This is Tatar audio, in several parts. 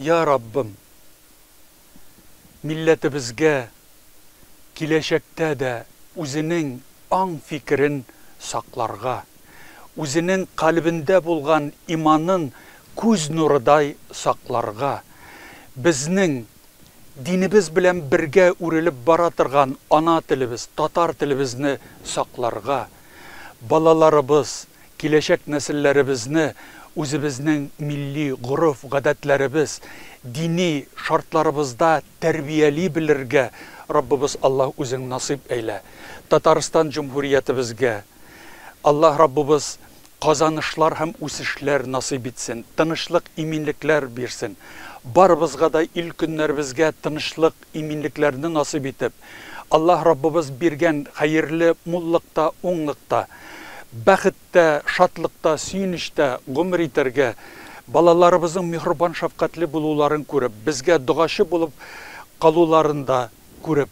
Ya Rabbim, milletibizge kileşekte de üzünün an fikrin saklarga, üzünün kalbinde bulgan imanın көз nurday saklarga, bizning dinimiz bilen birge urilip baratırgan ana tilimiz, tatar tilimizni saklarga, balalarımız, kileşek nesillerimizni özümüzün milli guruf, gadetlerimiz, dini şartlarımızda terbiyeli bilirge Rabbimiz Allah özün nasip eyle. Tataristan Cumhuriyetimizge Allah Rabbimiz kazanışlar hem üsüşler nasip etsin. Tınışlık, iminlikler birsin. Barımızga da ilk günlerimizge tınışlık, iminliklerini nasip etip Allah Rabbimiz birgen hayırlı mullukta, onlukta, бәхетте, шатлыкта, сүйініште гомер итәргә, балаларыбызның михрибан шафкатлы булуларын күреп, безгә дугачы булып калуларында күреп,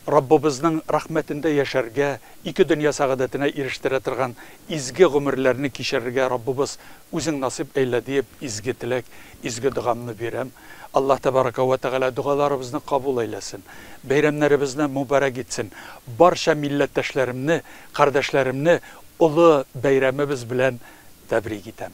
Раббыбызның рәхмәтендә яшәргә, ике дөнья сәгадәтенә ирештерә торган изге гомерләрне кичерергә Раббыбыз үзең насип әйлә дип изге теләк, изге дугамны бирәм. Allah Tebaraka ve Teala dualarımızı kabul eylesin. Beyramlarımızı mübarek etsin. Barşa milletteşlerimni, kardeşlerimni ulu beyramımız bilen tebrik etem.